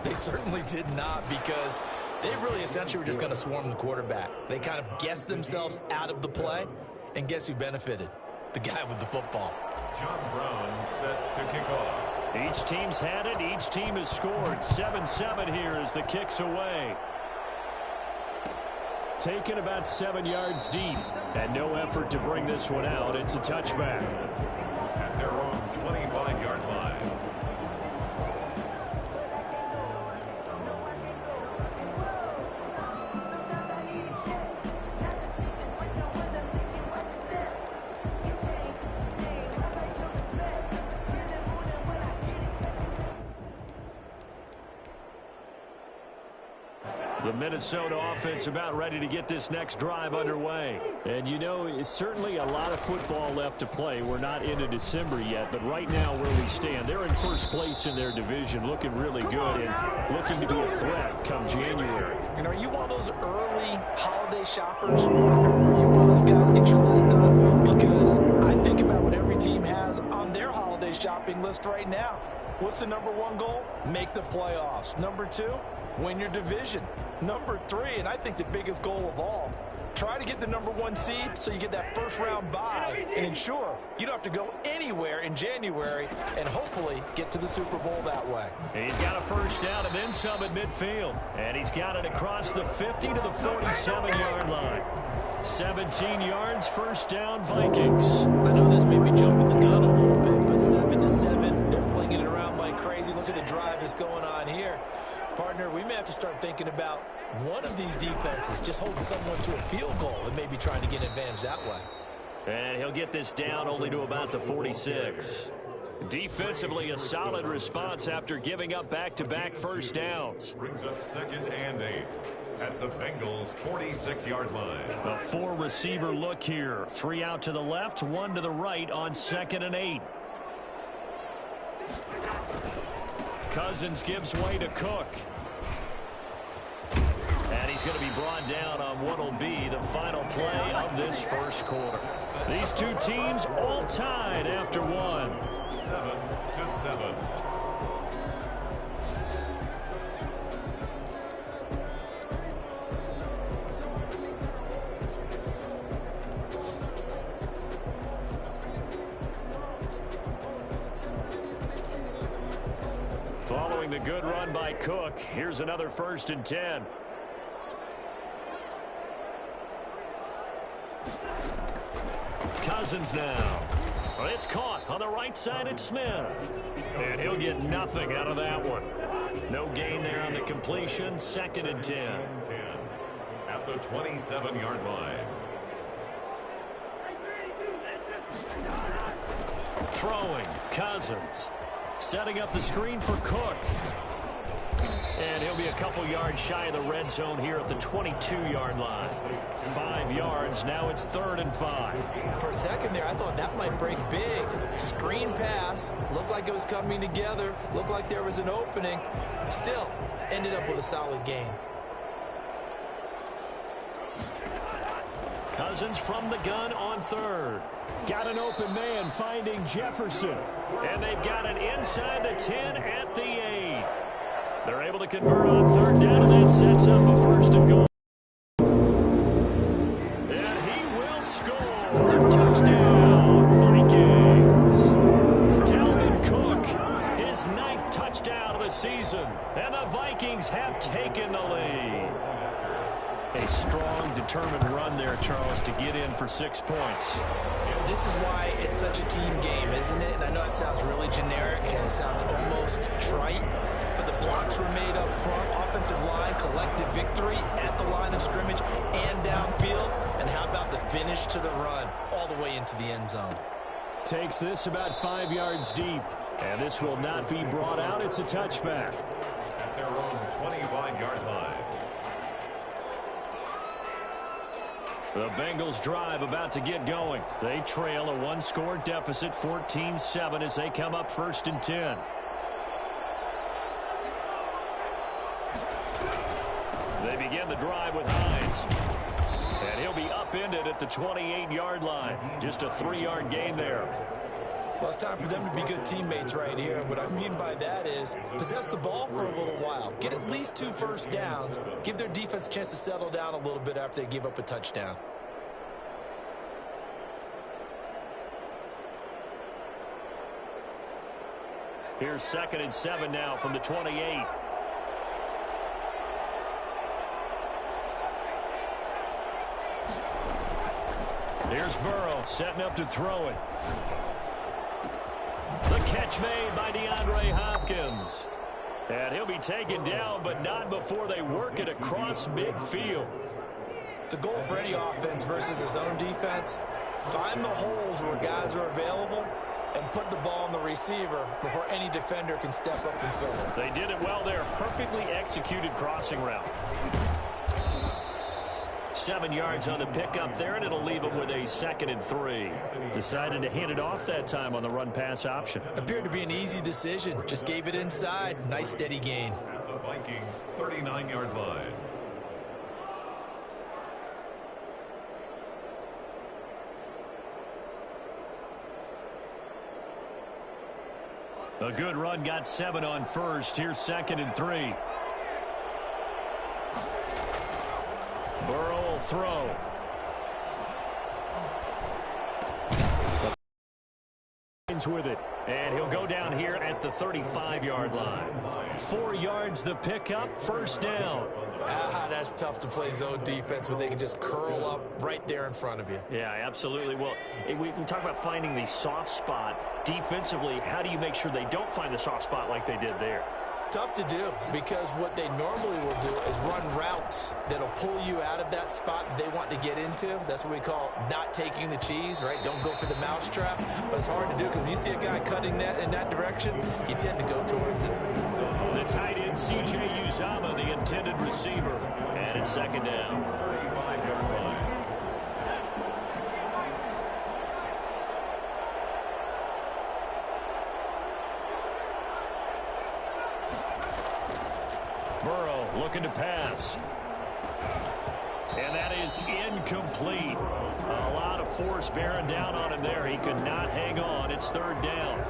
They certainly did not, because they really essentially were just going to swarm the quarterback. They kind of guessed themselves out of the play, and guess who benefited? The guy with the football. John Brown set to kick off. Each team's had it. Each team has scored. 7-7 here as the kick's away. Taken about 7 yards deep, and no effort to bring this one out. It's a touchback. At their own 25-yard line. The Minnesota offense about ready to get this next drive underway. And, you know, it's certainly a lot of football left to play. We're not into December yet, but right now where we stand, they're in first place in their division, looking really good and looking to be a threat come January. And are you one of those early holiday shoppers? Are you one of those guys get your list done? Because I think about what every team has on their holiday shopping list right now. What's the number one goal? Make the playoffs. Number two, win your division. Number three, and I think the biggest goal of all, try to get the number one seed so you get that first round bye and ensure you don't have to go anywhere in January and hopefully get to the Super Bowl that way. He's got a first down and then some at midfield. And he's got it across the 50 to the 47-yard line. 17 yards, first down, Vikings. I know this may be jumping the gun a little bit, but 7-7, they're flinging it around like crazy. Look at the drive that's going on here. Partner, we may have to start thinking about one of these defenses just holding someone to a field goal and maybe trying to get an advantage that way. And he'll get this down only to about the 46. Defensively, a solid response after giving up back-to-back first downs. Brings up 2nd and 8 at the Bengals' 46-yard line. A 4-receiver look here. 3 out to the left, 1 to the right on 2nd and 8. Cousins gives way to Cook. And he's going to be brought down on what will be the final play of this first quarter. These two teams all tied after one. 7-7. Following the good run by Cook, here's another 1st and 10. Cousins now. It's caught on the right side at Smith. And he'll get nothing out of that one. No gain there on the completion. 2nd and 10. At the 27-yard line. Throwing, Cousins. Setting up the screen for Cook. And he'll be a couple yards shy of the red zone here at the 22-yard line. 5 yards, now it's 3rd and 5. For a second there, I thought that might break big. Screen pass, looked like it was coming together, looked like there was an opening. Still, ended up with a solid game. Cousins from the gun on 3rd. Got an open man finding Jefferson. And they've got it inside the 10 at the 8. They're able to convert on 3rd down, and that sets up a 1st and goal. And he will score. Touchdown, Vikings. Dalvin Cook, his 9th touchdown of the season. And the Vikings have taken the lead. A strong, determined run there, Charles, to get in for 6 points. This is why it's such a team game, isn't it? And I know it sounds really generic and it sounds almost trite, but the blocks were made up front, offensive line, collective victory at the line of scrimmage and downfield. And how about the finish to the run all the way into the end zone? Takes this about 5 yards deep. And this will not be brought out. It's a touchback. At their own 25-yard line. The Bengals drive about to get going. They trail a 1-score deficit, 14-7, as they come up 1st and 10. They begin the drive with Hines. And he'll be upended at the 28-yard line. Just a 3-yard gain there. Well, it's time for them to be good teammates right here. And what I mean by that is possess the ball for a little while. out, get at least 2 first downs, give their defense a chance to settle down a little bit after they give up a touchdown. Here's 2nd and 7 now from the 28. Here's Burrow setting up to throw it. The catch made by DeAndre Hopkins. And he'll be taken down, but not before they work it across midfield. The goal for any offense versus his own defense, find the holes where guys are available and put the ball on the receiver before any defender can step up and fill it. They did it well there. Perfectly executed crossing route. 7 yards on the pickup there, and it'll leave them with a 2nd and 3. Decided to hand it off that time on the run-pass option. Appeared to be an easy decision. Just gave it inside. Nice steady gain. The Vikings 39-yard line. A good run, got 7 on first. Here's 2nd and 3. Burrow will throw. With it, and he'll go down here at the 35-yard line. 4 yards the pickup, first down. That's tough to play zone defense when they can just curl up right there in front of you. Yeah, absolutely. Well, we talk about finding the soft spot. Defensively, how do you make sure they don't find the soft spot like they did there? Tough to do, because what they normally will do is run routes that'll pull you out of that spot that they want to get into. That's what we call not taking the cheese, right? Don't go for the mousetrap. But it's hard to do because when you see a guy cutting that in that direction, you tend to go towards it. The tight end, C.J. Uzomah, the intended receiver. And it's 2nd down. 35-yard line. Burrow looking to pass. And that is incomplete. A lot of force bearing down on him there. He could not hang on. It's 3rd down.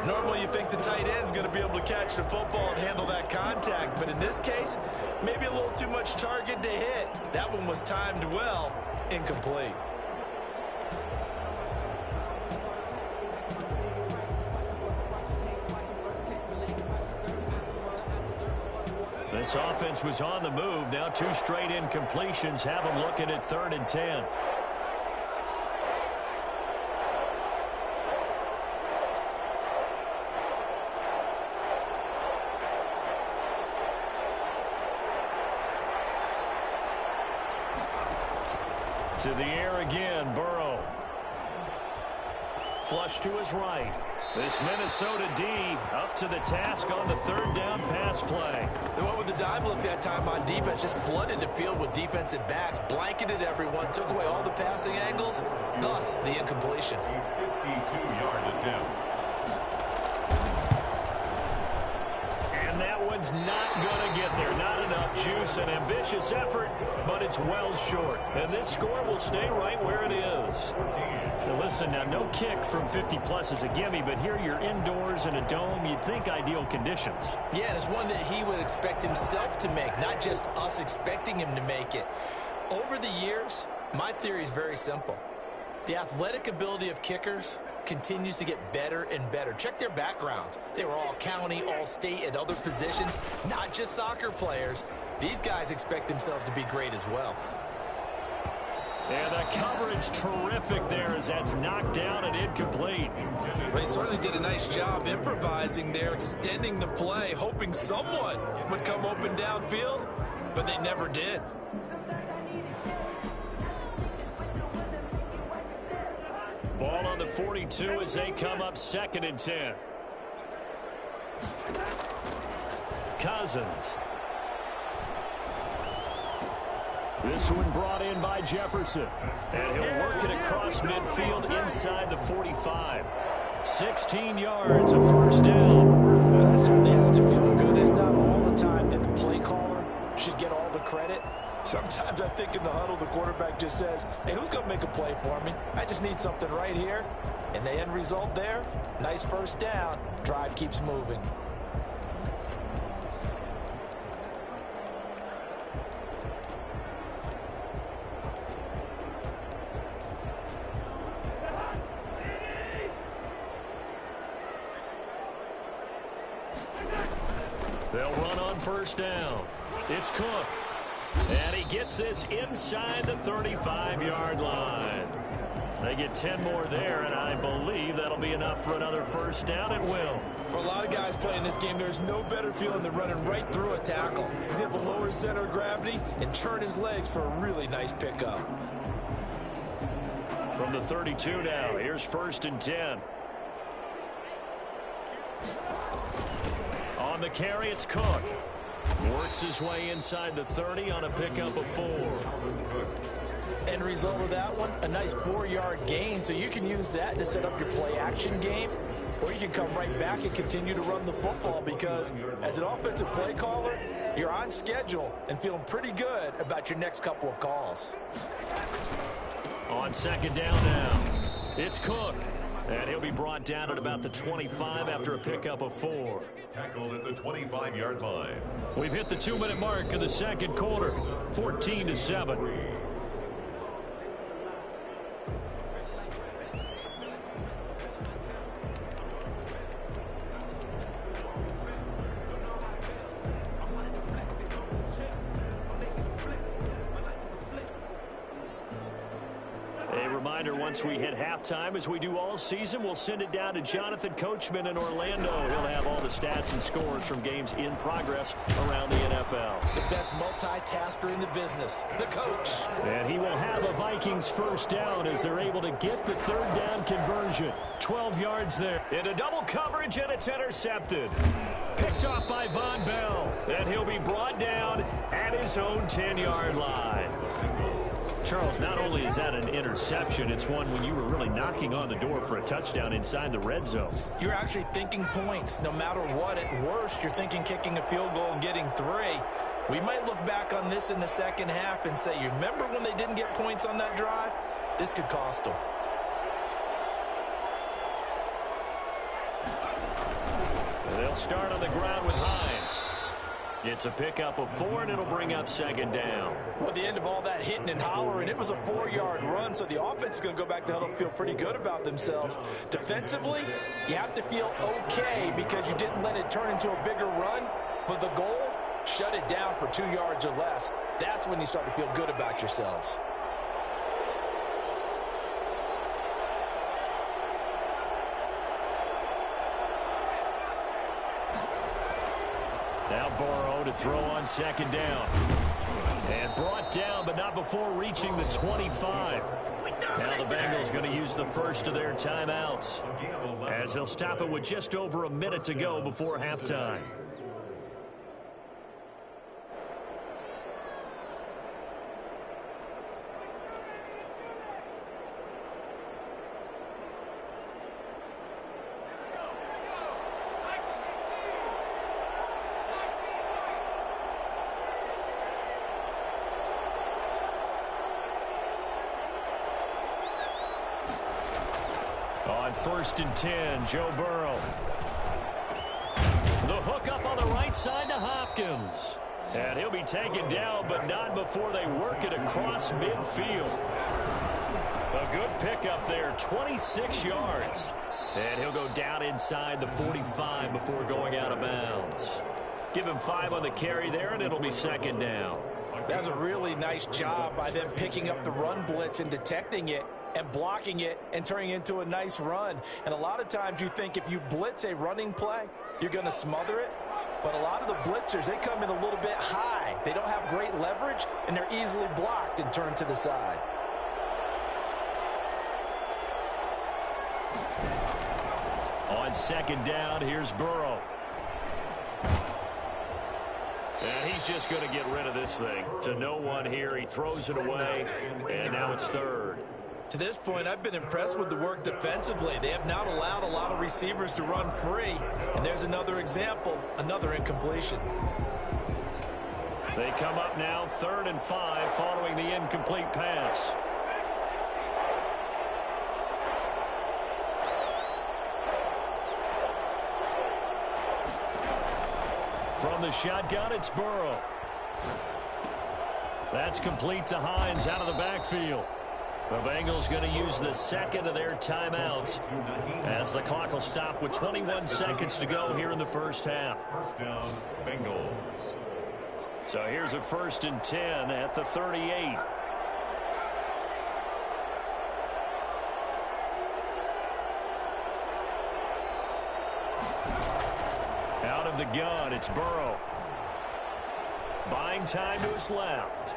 Normally you think the tight end's going to be able to catch the football and handle that contact. But in this case, maybe a little too much target to hit. That one was timed well. Incomplete. This offense was on the move. Now 2 straight incompletions have them looking at 3rd and 10. To the air again, Burrow. Flush to his right. This Minnesota D up to the task on the 3rd down pass play. They went with the dime look that time on defense, just flooded the field with defensive backs, blanketed everyone, took away all the passing angles, thus the incompletion. 52-yard attempt. And that one's not going to get there. Not enough juice, an ambitious effort, but it's well short. And this score will stay right where it is. Now listen, now no kick from 50-plus is a gimme, but here you're indoors in a dome. You'd think ideal conditions. Yeah, and it's one that he would expect himself to make, not just us expecting him to make it. Over the years, my theory is very simple. The athletic ability of kickers continues to get better and better. Check their backgrounds. They were all county, all state, at other positions, not just soccer players. These guys expect themselves to be great as well. And the coverage terrific there as that's knocked down and incomplete. They certainly did a nice job improvising there, extending the play, hoping someone would come open downfield, but they never did. Ball on the 42 as they come up 2nd and 10. Cousins. This one brought in by Jefferson. And he'll work it across midfield inside the 45. 16 yards, a first down. That certainly has to feel good. It's not all the time that the play caller should get all the credit. Sometimes I think in the huddle, the quarterback just says, hey, who's going to make a play for me? I just need something right here. And the end result there, nice first down. Drive keeps moving. They'll run on first down. It's Cook. And he gets this inside the 35-yard line. They get 10 more there, and I believe that'll be enough for another first down at will. For a lot of guys playing this game, there's no better feeling than running right through a tackle. He's able to lower his center of gravity and turn his legs for a really nice pickup. From the 32 now, here's first and 10. On the carry, it's Cook. Works his way inside the 30 on a pickup of 4. End result of that one, a nice 4-yard gain, so you can use that to set up your play-action game, or you can come right back and continue to run the football because as an offensive play caller, you're on schedule and feeling pretty good about your next couple of calls. On second down now, it's Cook. And he'll be brought down at about the 25 after a pickup of 4. Tackled at the 25-yard line. We've hit the 2-minute mark of the second quarter, 14-7. Once we hit halftime, as we do all season, we'll send it down to Jonathan Coachman in Orlando. He'll have all the stats and scores from games in progress around the NFL. The best multitasker in the business, the coach. And he will have a Vikings first down as they're able to get the third down conversion. 12 yards there. Into double coverage, and it's intercepted. Picked off by Von Bell. And he'll be brought down at his own 10-yard line. Charles, not only is that an interception, it's one when you were really knocking on the door for a touchdown inside the red zone. You're actually thinking points. No matter what, at worst, you're thinking kicking a field goal and getting 3. We might look back on this in the second half and say, you remember when they didn't get points on that drive? This could cost them. They'll start on the ground with Hines. It's a pickup of 4, and it'll bring up second down. Well, at the end of all that hitting and hollering, it was a 4-yard run, so the offense is going to go back to huddle and feel pretty good about themselves. Defensively, you have to feel okay because you didn't let it turn into a bigger run, but the goal, shut it down for 2 yards or less. That's when you start to feel good about yourselves. Now Burrow to throw on second down. And brought down, but not before reaching the 25. Now the Bengals going to use the first of their timeouts, as they'll stop it with just over a minute to go before halftime. On first and 10, Joe Burrow. The hook up on the right side to Hopkins. And he'll be taken down, but not before they work it across midfield. A good pickup there, 26 yards. And he'll go down inside the 45 before going out of bounds. Give him 5 on the carry there, and it'll be second down. That's a really nice job by them picking up the run blitz and detecting it and blocking it and turning it into a nice run. And a lot of times you think if you blitz a running play, you're going to smother it. But a lot of the blitzers, they come in a little bit high. They don't have great leverage, and they're easily blocked and turned to the side. On second down, here's Burrow. And he's just going to get rid of this thing. To no one here, he throws it away, and now it's third. To this point, I've been impressed with the work defensively. They have not allowed a lot of receivers to run free. And there's another example, another incompletion. They come up now 3rd and 5 following the incomplete pass. From the shotgun, it's Burrow. That's complete to Hines out of the backfield. The Bengals going to use the second of their timeouts as the clock will stop with 21 seconds to go here in the first half. First down, Bengals. So here's a 1st and 10 at the 38. Out of the gun, it's Burrow. Buying time to his left.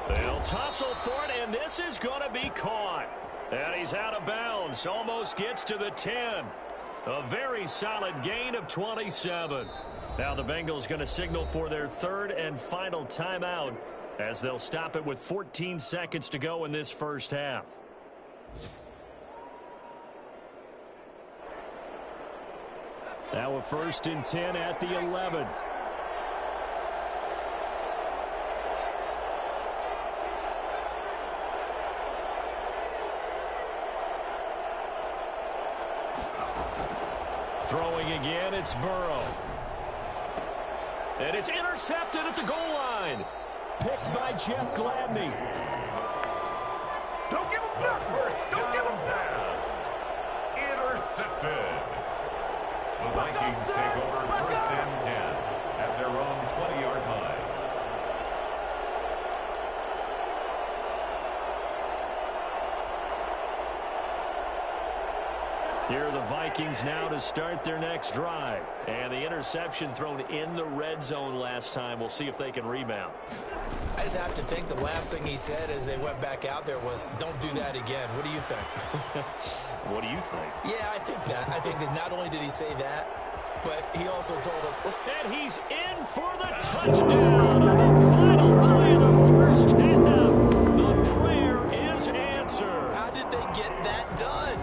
They'll tussle for it, and this is going to be caught. And he's out of bounds. Almost gets to the 10. A very solid gain of 27. Now the Bengals going to signal for their 3rd and final timeout as they'll stop it with 14 seconds to go in this first half. Now a 1st and 10 at the 11. Throwing again, it's Burrow. And it's intercepted at the goal line. Picked by Jeff Gladney. Don't give him that first. Don't give him pass. Intercepted. The Vikings take over 1st and 10 at their own 20-yard line. Here are the Vikings now to start their next drive. And the interception thrown in the red zone last time. We'll see if they can rebound. I just have to think the last thing he said as they went back out there was, don't do that again. What do you think? What do you think? Yeah, I think that. I think that not only did he say that, but he also told him. And he's in for the touchdown on the final play of the first half. The prayer is answered. How did they get that done?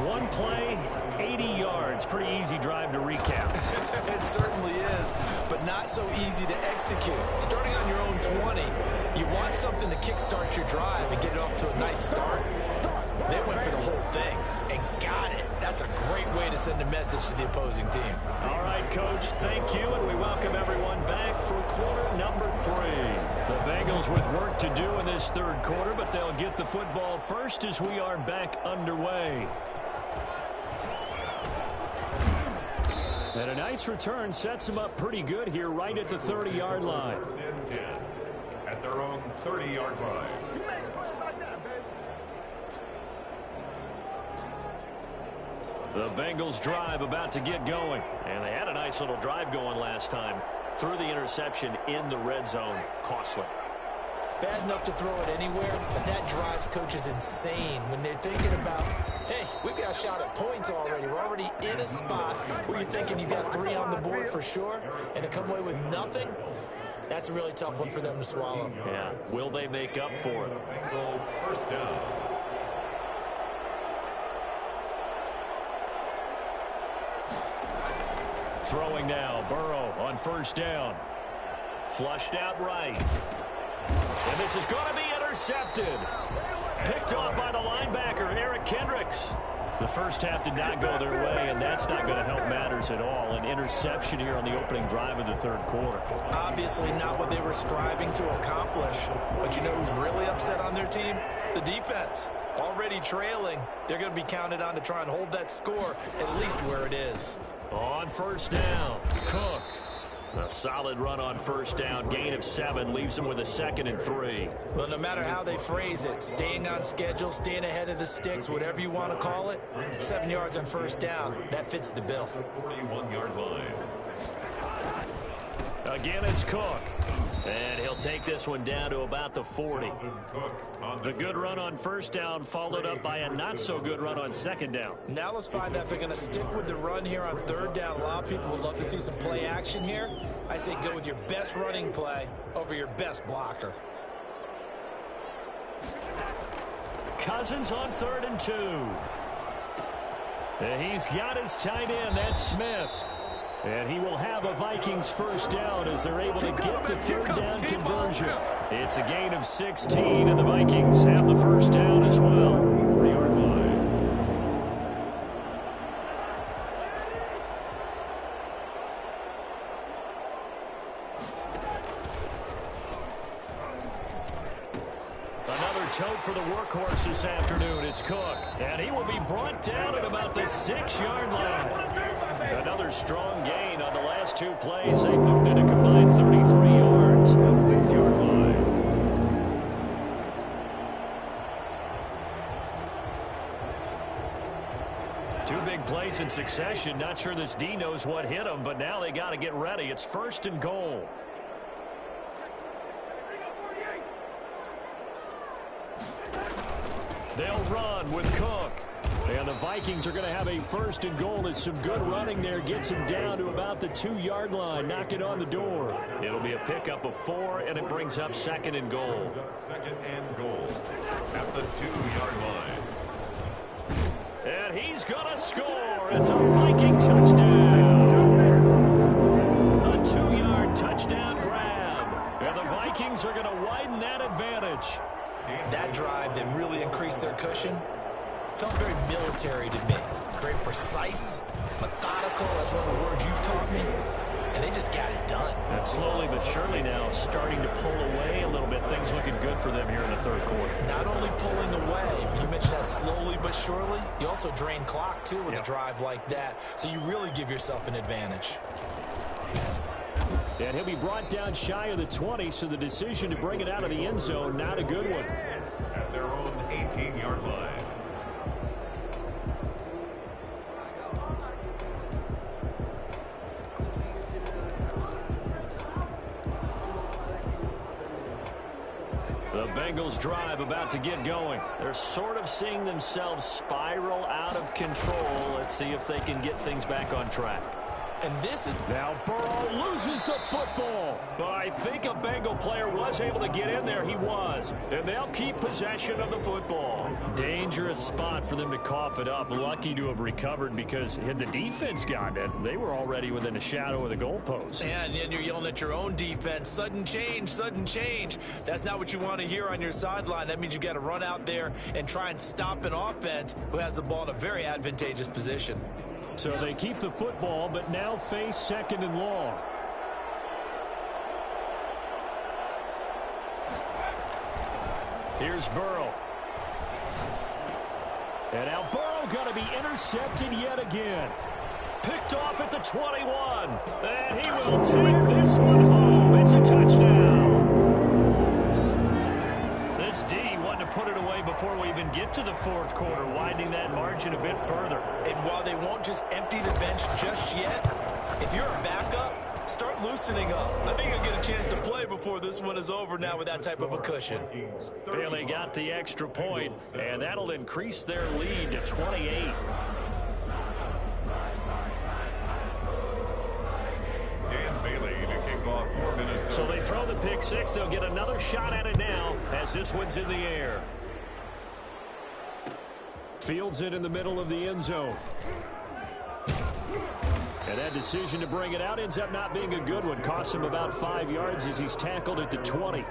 One play, 80 yards. Pretty easy drive to recap. It certainly is, but not so easy to execute. Starting on your own 20, you want something to kickstart your drive and get it off to a nice start. They went for the whole thing and got it. That's a great way to send a message to the opposing team. All right, Coach, thank you, and we welcome everyone back for quarter number 3. The Bengals with work to do in this 3rd quarter, but they'll get the football first as we are back underway. And a nice return sets them up pretty good here right at the 30-yard line. 1st and 10 at their own 30-yard line. The Bengals drive about to get going. And they had a nice little drive going last time. Threw the interception in the red zone. Costly. Bad enough to throw it anywhere, but that drives coaches insane when they're thinking about, hey, we got a shot at points already. We're already in a spot where you're thinking you got 3 on the board for sure, and to come away with nothing, that's a really tough one for them to swallow. Yeah. Will they make up for it? Bengal 1st down. Throwing now. Burrow on 1st down. Flushed out right. And this is going to be intercepted. Picked off by the linebacker, Eric Kendricks. The first half did not go their way, and that's not going to help matters at all. An interception here on the opening drive of the 3rd quarter. Obviously not what they were striving to accomplish. But you know who's really upset on their team? The defense. Already trailing. They're going to be counted on to try and hold that score at least where it is. On 1st down, Cook. A solid run on 1st down. Gain of 7 leaves them with a 2nd and 3. Well, no matter how they phrase it, staying on schedule, staying ahead of the sticks, whatever you want to call it, 7 yards on 1st down, that fits the bill. 41-yard line. Again, it's Cook. And he'll take this one down to about the 40. The good run on 1st down followed up by a not-so-good run on 2nd down. Now let's find out if they're going to stick with the run here on 3rd down. A lot of people would love to see some play action here. I say go with your best running play over your best blocker. Cousins on 3rd and 2. And he's got his tight end. That's Smith. And he will have a Vikings 1st down as they're able to get the 3rd down conversion. It's a gain of 16, and the Vikings have the 1st down as well. 40-yard line. tote for the workhorse this afternoon. It's Cook. And he will be brought down at about the 6-yard line. Another strong gain on the last 2 plays. They moved it a combined 33 yards. The 6-yard line. Two big plays in succession. Not sure this D knows what hit him, but now they got to get ready. It's 1st and goal. They'll run with Cook. And the Vikings are going to have a 1st and goal as some good running there gets him down to about the 2-yard line. Knock it on the door. It'll be a pickup of 4, and it brings up 2nd and goal. 2nd and goal at the 2-yard line. And he's going to score. It's a Viking touchdown. A 2-yard touchdown grab. And the Vikings are going to widen that advantage. That drive that really increased their cushion felt very military to me. Very precise, methodical. That's one of the words you've taught me. And they just got it done. And slowly but surely now starting to pull away a little bit. Things looking good for them here in the 3rd quarter. Not only pulling away, but you mentioned that slowly but surely. You also drain clock, too, with a drive like that. So you really give yourself an advantage. And he'll be brought down shy of the 20, so the decision to bring it out of the end zone, not a good one. At their own 18-yard line. The Bengals drive about to get going. They're sort of seeing themselves spiral out of control. Let's see if they can get things back on track. And this is... Now Burrow loses the football. But I think a Bengal player was able to get in there. He was. And they'll keep possession of the football. Dangerous spot for them to cough it up. Lucky to have recovered because had the defense gotten it, they were already within a shadow of the goalpost. Yeah, and then you're yelling at your own defense. Sudden change, sudden change. That's not what you want to hear on your sideline. That means you got to run out there and try and stop an offense who has the ball in a very advantageous position. So they keep the football, but now face 2nd and long. Here's Burrow. And now Burrow going to be intercepted yet again. Picked off at the 21. And he will take this one home. It's a touchdown. This D wanted to put it away before we even get to the 4th quarter, widening that margin a bit further. And while they won't just empty the bench just yet, if you're a backup, start loosening up. I think you'll get a chance to play before this one is over now with that type of a cushion. Bailey got the extra point, and that'll increase their lead to 28. So they throw the pick 6. They'll get another shot at it now as this one's in the air. Fields it in the middle of the end zone. And that decision to bring it out ends up not being a good one. Costs him about 5 yards as he's tackled at the 20.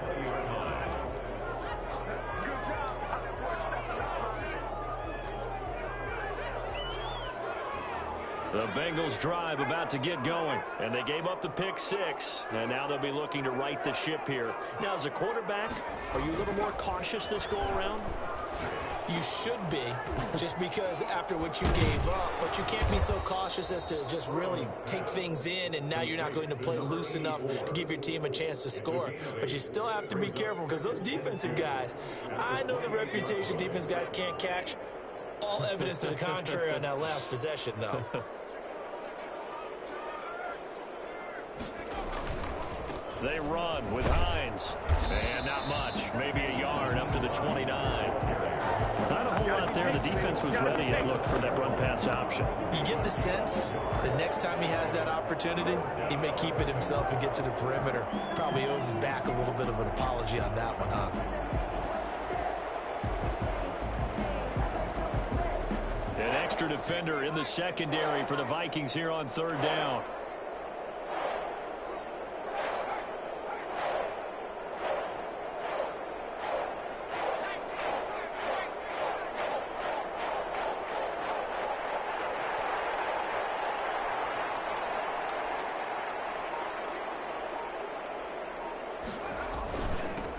The Bengals drive about to get going, and they gave up the pick 6, and now they'll be looking to right the ship here. Now, as a quarterback, are you a little more cautious this go-around? You should be, just because after what you gave up, but you can't be so cautious as to just really take things in, and now you're not going to play loose enough to give your team a chance to score. But you still have to be careful because those defensive guys, I know the reputation defense guys can't catch. All evidence to the contrary on that last possession, though. They run with Hines. And not much. Maybe a yard up to the 29. Not a whole lot there. The defense was ready, it looked, for that run-pass option. You get the sense that next time he has that opportunity, he may keep it himself and get to the perimeter. Probably owes his back a little bit of an apology on that one, huh? An extra defender in the secondary for the Vikings here on 3rd down.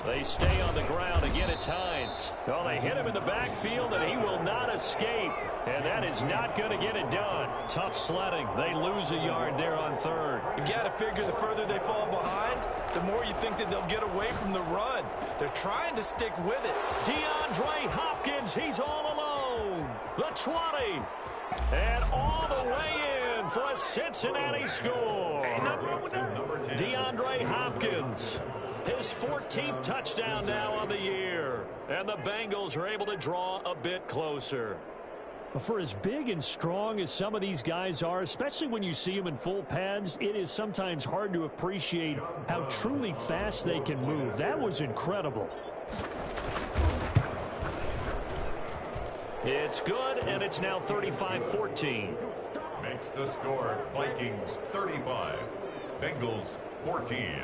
They stay on the ground. Again, it's Hines. Well, they hit him in the backfield, and he will not escape. And that is not going to get it done. Tough sledding. They lose a yard there on third. You've got to figure the further they fall behind, the more you think that they'll get away from the run. They're trying to stick with it. DeAndre Hopkins, he's all alone. The 20. And all the way in for a Cincinnati score. DeAndre Hopkins. His 14th touchdown now on the year. And the Bengals are able to draw a bit closer. For as big and strong as some of these guys are, especially when you see them in full pads, it is sometimes hard to appreciate how truly fast they can move. That was incredible. It's good, and it's now 35-14. Makes the score Vikings 35, Bengals 14.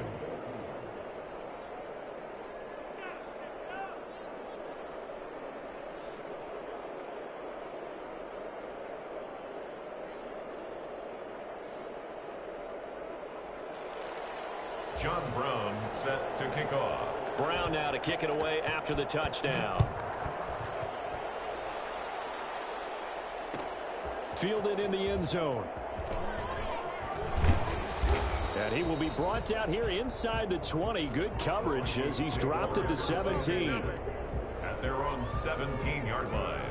John Brown set to kick off. Brown now to kick it away after the touchdown. Fielded in the end zone. And he will be brought down here inside the 20. Good coverage as he's dropped at the 17. At their own 17-yard line.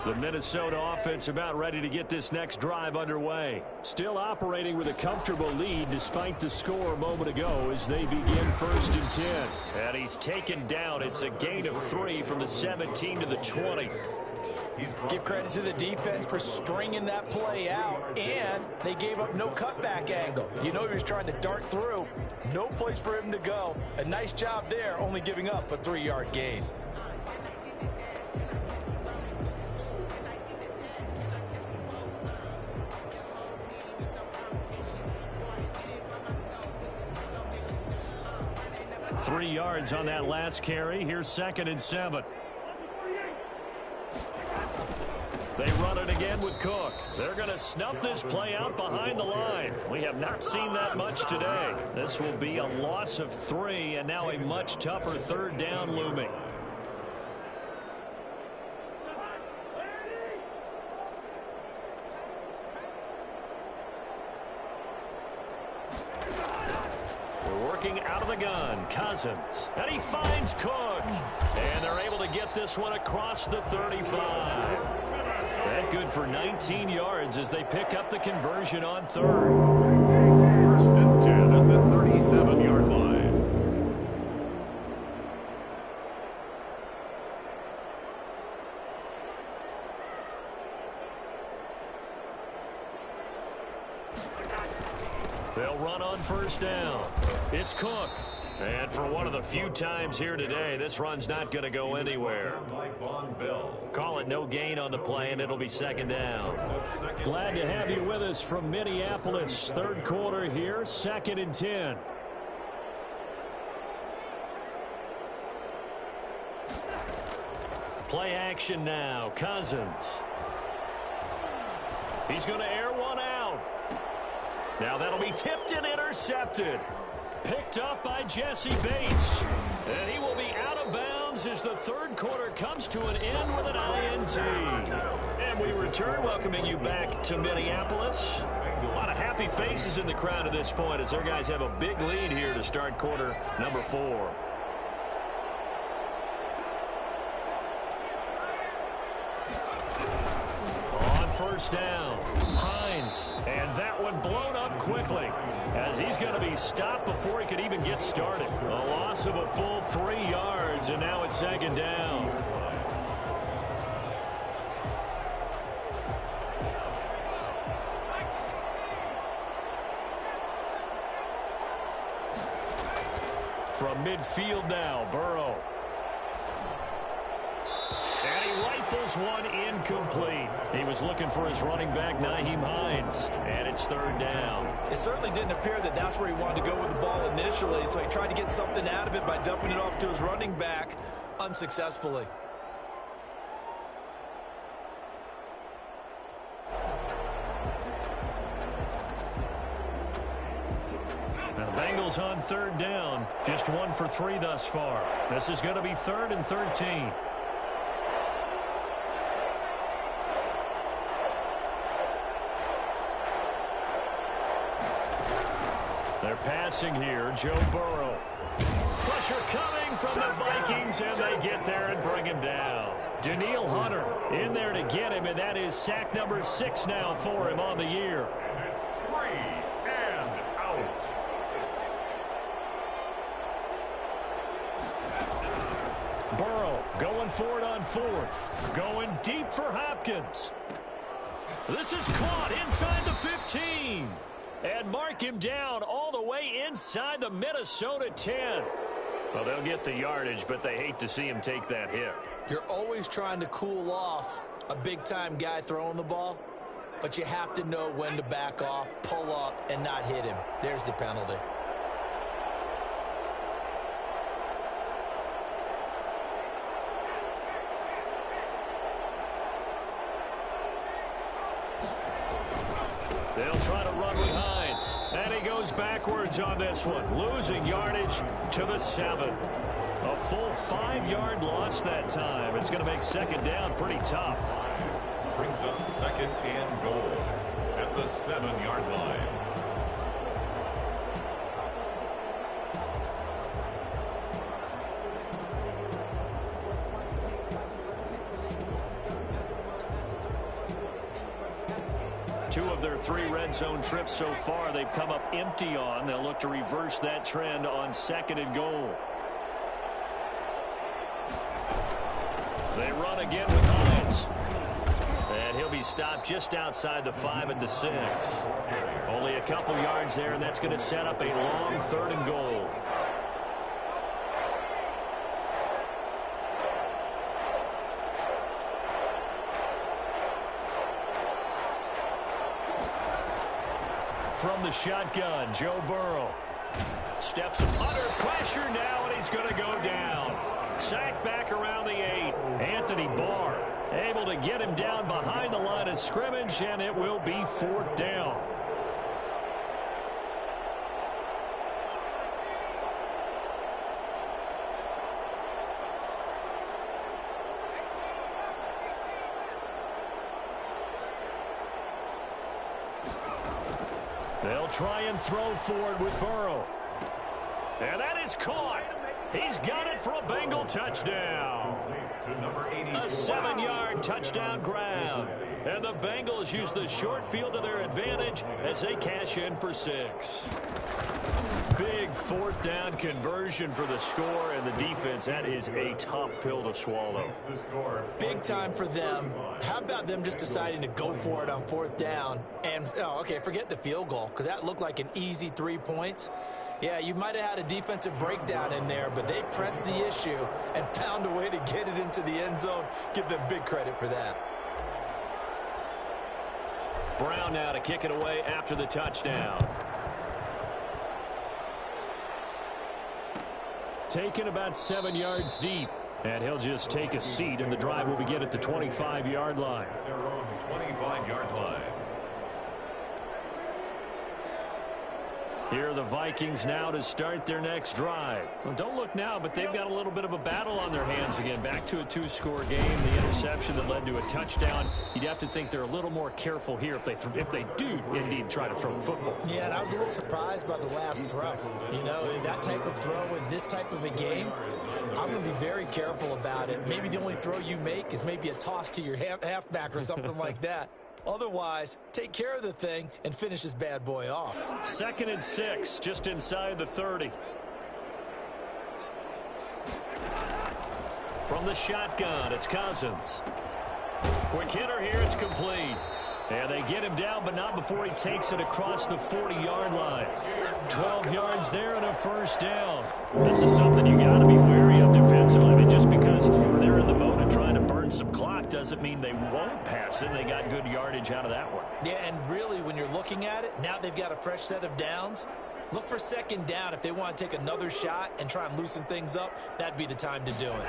The Minnesota offense about ready to get this next drive underway. Still operating with a comfortable lead despite the score a moment ago as they begin 1st and 10. And he's taken down. It's a gain of 3 from the 17 to the 20. Give credit to the defense for stringing that play out, and they gave up no cutback angle. You know he was trying to dart through. No place for him to go. A nice job there, only giving up a 3-yard gain. Three yards on that last carry. Here's 2nd and 7. They run it again with Cook. They're going to snuff this play out behind the line. We have not seen that much today. This will be a loss of 3, and now a much tougher 3rd down looming. Out of the gun, Cousins, and he finds Cook, and they're able to get this one across the 35. That good for 19 yards as they pick up the conversion on 3rd. 1st and 10 at the 37-yard line. They'll run on 1st down. It's Cook. And for one of the few times here today, this run's not going to go anywhere. Call it no gain on the play, and it'll be 2nd down. Glad to have you with us from Minneapolis. 3rd quarter here, 2nd and 10. Play action now. Cousins. He's going to air one out. Now that'll be tipped and intercepted. Picked up by Jesse Bates. And he will be out of bounds as the 3rd quarter comes to an end with an INT. And we return, welcoming you back to Minneapolis. A lot of happy faces in the crowd at this point as their guys have a big lead here to start quarter number 4. On 1st down, Hines, and that one blown up quickly as he's going to be stopped before he could even get started. A loss of a full 3 yards, and now it's 2nd down. From midfield now, Burrow. And he Rifles one incomplete. He was looking for his running back, Nyheim Hines, and it's third down. It certainly didn't appear that that's where he wanted to go with the ball initially, so he tried to get something out of it by dumping it off to his running back unsuccessfully. The Bengals on third down. Just 1 for 3 thus far. This is going to be 3rd and 13. They're passing here. Joe Burrow. Pressure coming from the Vikings, and they get there and bring him down. Danielle Hunter in there to get him, and that is sack number 6 now for him on the year. And it's 3 and out. Burrow going for it on 4th. Going deep for Hopkins. This is caught inside the 15. And mark him down all the way inside the Minnesota 10. Well, they'll get the yardage, but they hate to see him take that hit. You're always trying to cool off a big-time guy throwing the ball, but you have to know when to back off, pull up, and not hit him. There's the penalty. They'll try to run with Hines. And he goes backwards on this one, losing yardage to the 7. A full 5-yard loss that time. It's going to make second down pretty tough. Brings up 2nd and goal at the 7-yard line. Two of their 3 red zone trips so far they've come up empty on. They'll look to reverse that trend on 2nd and goal. They run again with Hines. And he'll be stopped just outside the 5 at the 6. Only a couple yards there, and that's going to set up a long 3rd and goal. From the shotgun, Joe Burrow steps under pressure now, and he's going to go down. Sack back around the 8. Anthony Barr able to get him down behind the line of scrimmage, and it will be 4th down. They'll try and throw forward with Burrow. And that is caught. He's got it for a Bengal touchdown. A 7-yard touchdown grab. And the Bengals use the short field to their advantage as they cash in for 6. Big 4th down conversion for the score, and the defense, that is a tough pill to swallow. Big time for them. How about them just deciding to go for it on 4th down? And, okay, forget the field goal, because that looked like an easy 3 points. Yeah, you might have had a defensive breakdown in there, but they pressed the issue and found a way to get it into the end zone. Give them big credit for that. Brown now to kick it away after the touchdown. Taken about 7 yards deep, and he'll just take a seat, and the drive will begin at the 25-yard line. Their own 25-yard line. Here are the Vikings now to start their next drive. Well, don't look now, but they've got a little bit of a battle on their hands again. Back to a 2-score game. The interception that led to a touchdown. You'd have to think they're a little more careful here if they do indeed try to throw the football. Yeah, and I was a little surprised by the last throw. You know, that type of throw in this type of a game, I'm going to be very careful about it. Maybe the only throw you make is maybe a toss to your halfback or something like that. Otherwise, take care of the thing and finish this bad boy off. 2nd and 6, just inside the 30. From the shotgun, it's Cousins. Quick hitter here, it's complete. And they get him down, but not before he takes it across the 40-yard line. 12 yards there and a 1st down. This is something you got to be wary of defensively. I mean, just because they're in the mode of trying to burn some clock doesn't mean they won't pass it. They got good yardage out of that one. Yeah, and really, when you're looking at it, now they've got a fresh set of downs. Look for second down. If they want to take another shot and try and loosen things up, that'd be the time to do it.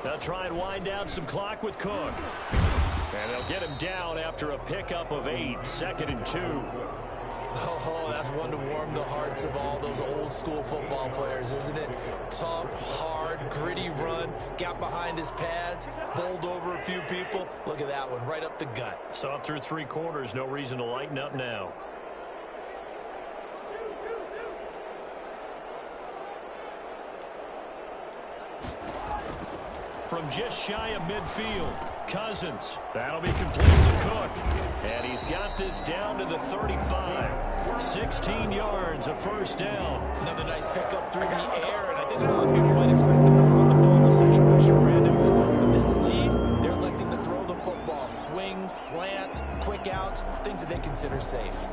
They'll try and wind down some clock with Cook. And they'll get him down after a pickup of 8, 2nd and 2. Oh, that's one to warm the hearts of all those old school football players, isn't it? Tough, hard, gritty run, got behind his pads, bowled over a few people. Look at that one, right up the gut. So up through 3 quarters, no reason to lighten up now. From just shy of midfield, Cousins. That'll be complete to Cook. And he's got this down to the 35. 16 yards, a first down. Another nice pickup through the air, and I think a lot of people might expect them to run the ball in this situation, Brandon. But with this lead, they're electing to throw the football. Swings, slants, quick outs, things that they consider safe.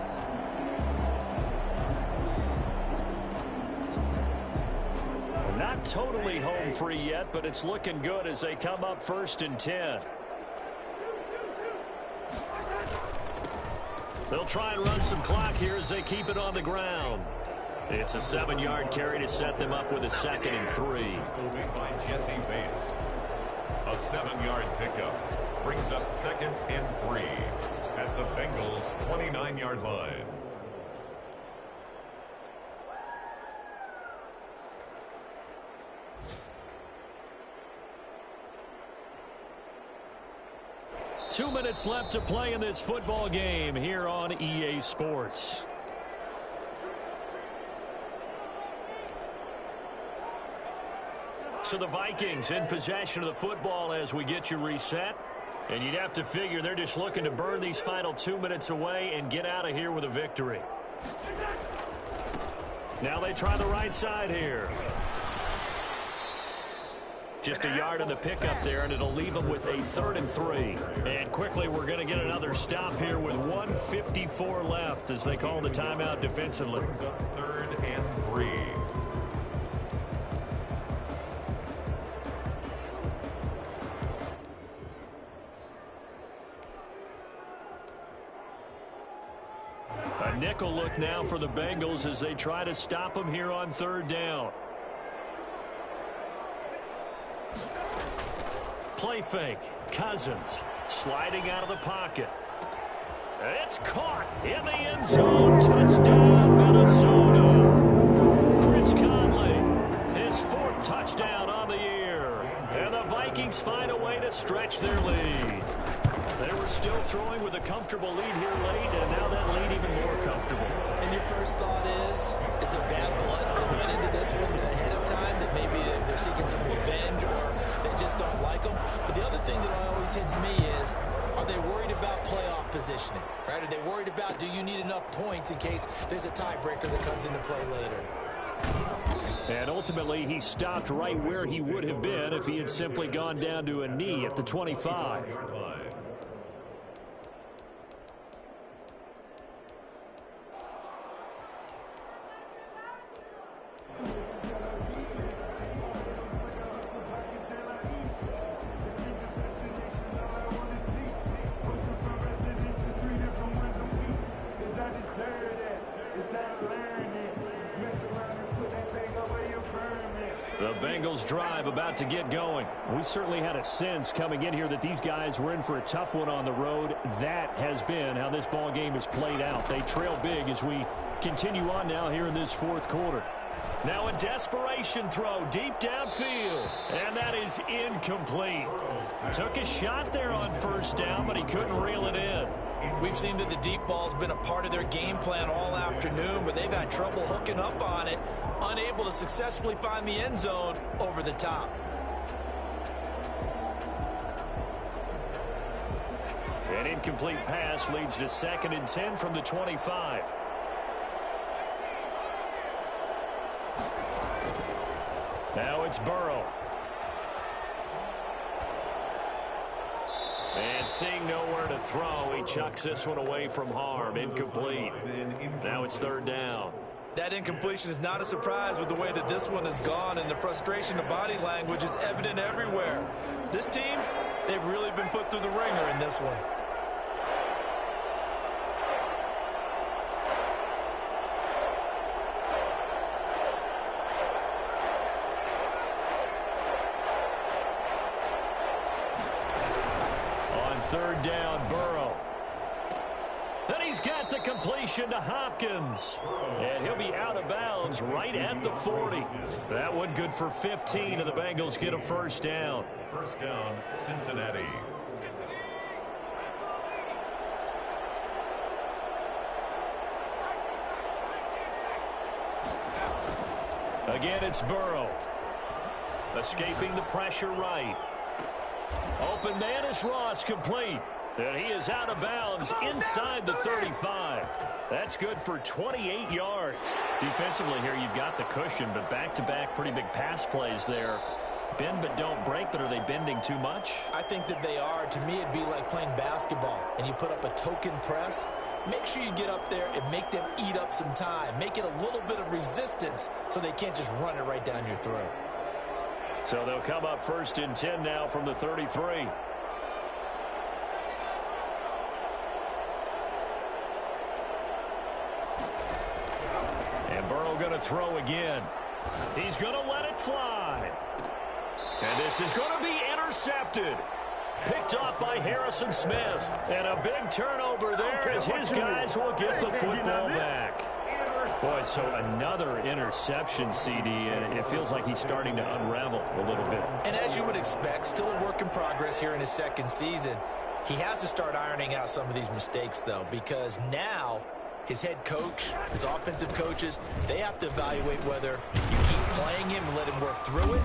Not totally home free yet, but it's looking good as they come up 1st and 10. They'll try and run some clock here as they keep it on the ground. It's a 7-yard carry to set them up with a 2nd and 3. Will be by Jesse Bates. A 7-yard pickup brings up 2nd and 3 at the Bengals' 29-yard line. Two minutes left to play in this football game here on EA Sports. So the Vikings in possession of the football as we get you reset. And you'd have to figure they're just looking to burn these final 2 minutes away and get out of here with a victory. Now they try the right side here. Just a yard on the pickup there, and it'll leave them with a 3rd and 3. And quickly, we're going to get another stop here with 1:54 left as they call the timeout defensively. 3rd and 3. A nickel look now for the Bengals as they try to stop them here on 3rd down. Play fake. Cousins sliding out of the pocket. It's caught in the end zone. Touchdown, Minnesota. Chris Conley, his 4th touchdown on the year. And the Vikings find a way to stretch their lead. They were still throwing with a comfortable lead here late, and now that lead even more comfortable. And your first thought is there bad blood that went into this one ahead of time, that maybe they're seeking some revenge or they just don't like them? But the other thing that always hits me is, are they worried about playoff positioning? Right? Are they worried about, do you need enough points in case there's a tiebreaker that comes into play later? And ultimately, he stopped right where he would have been if he had simply gone down to a knee at the 25. The Bengals drive about to get going. We certainly had a sense coming in here that these guys were in for a tough one on the road. That has been how this ball game has played out. They trail big as we continue on now here in this 4th quarter. Now a desperation throw deep downfield, and that is incomplete. Took a shot there on 1st down, but he couldn't reel it in. We've seen that the deep ball's been a part of their game plan all afternoon, but they've had trouble hooking up on it, unable to successfully find the end zone over the top. An incomplete pass leads to 2nd and 10 from the 25. Now it's Burrow. And seeing nowhere to throw, he chucks this one away from harm. Incomplete. Now it's 3rd down. That incompletion is not a surprise with the way that this one has gone, and the frustration of body language is evident everywhere. This team, They've really been put through the ringer in this one. On third down, Burrow. Then he's got the completion to Hopkins. And he'll be out of bounds right at the 40. That one good for 15, and the Bengals get a first down. First down, Cincinnati. Again, it's Burrow. Escaping the pressure right. Open man is Ross, complete. And he is out of bounds inside the 35. That's good for 28 yards. Defensively here, you've got the cushion, but back-to-back pretty big pass plays there. Bend but don't break, but are they bending too much? I think that they are. To me, it'd be like playing basketball, and you put up a token press. Make sure you get up there and make them eat up some time. Make it a little bit of resistance so they can't just run it right down your throat. So they'll come up first and 10 now from the 33. And Burrow going to throw again. He's going to let it fly. And this is going to be intercepted. Picked off by Harrison Smith. And a big turnover there as his guys will get the football back. Boy, so another interception, CD, and it feels like he's starting to unravel a little bit. And as you would expect, still a work in progress here in his second season. He has to start ironing out some of these mistakes, though, because now his head coach, his offensive coaches, they have to evaluate whether you keep playing him and let him work through it,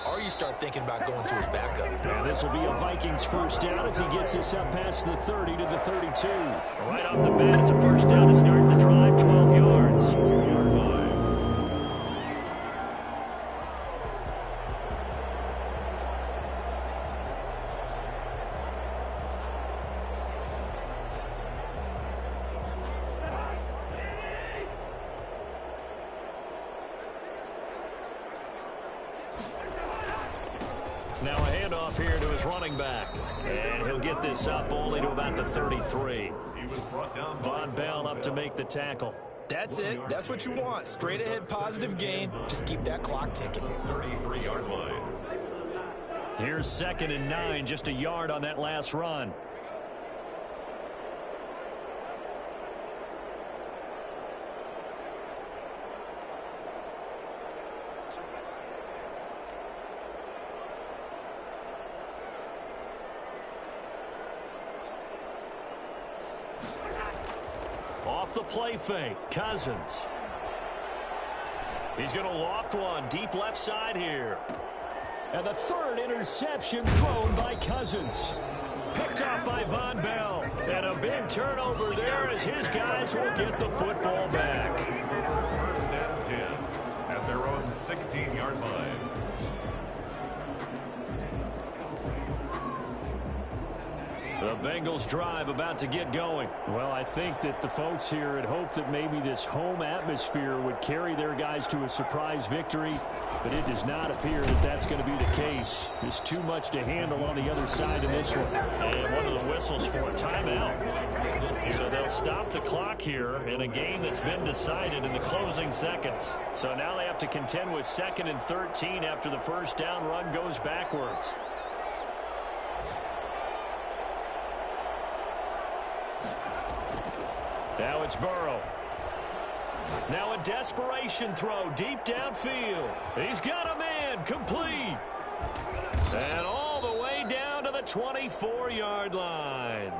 or you start thinking about going to his backup. And this will be a Vikings first down as he gets this up past the 30 to the 32. Right off the bat, it's a first down to start the drive, 12 yards. Now a handoff here to his running back. And he'll get this up only to about the 33. Von Bell up to make the tackle. That's it. That's what you want. Straight ahead positive gain. Just keep that clock ticking. 33-yard line. Here's 2nd and 9, just a yard on that last run. Off the play fake, Cousins. He's going to loft one deep left side here. And the third interception thrown by Cousins. Picked off by Von Bell. And a big turnover there as his guys will get the football back. First and 10 at their own 16-yard line. The Bengals drive about to get going. Well, I think that the folks here had hoped that maybe this home atmosphere would carry their guys to a surprise victory, but it does not appear that that's going to be the case. There's too much to handle on the other side of this one. And one of the whistles for a timeout. So they'll stop the clock here in a game that's been decided in the closing seconds. So now they have to contend with 2nd and 13 after the first down run goes backwards. Now it's Burrow. Now a desperation throw deep downfield. He's got a man, complete. And all the way down to the 24-yard line.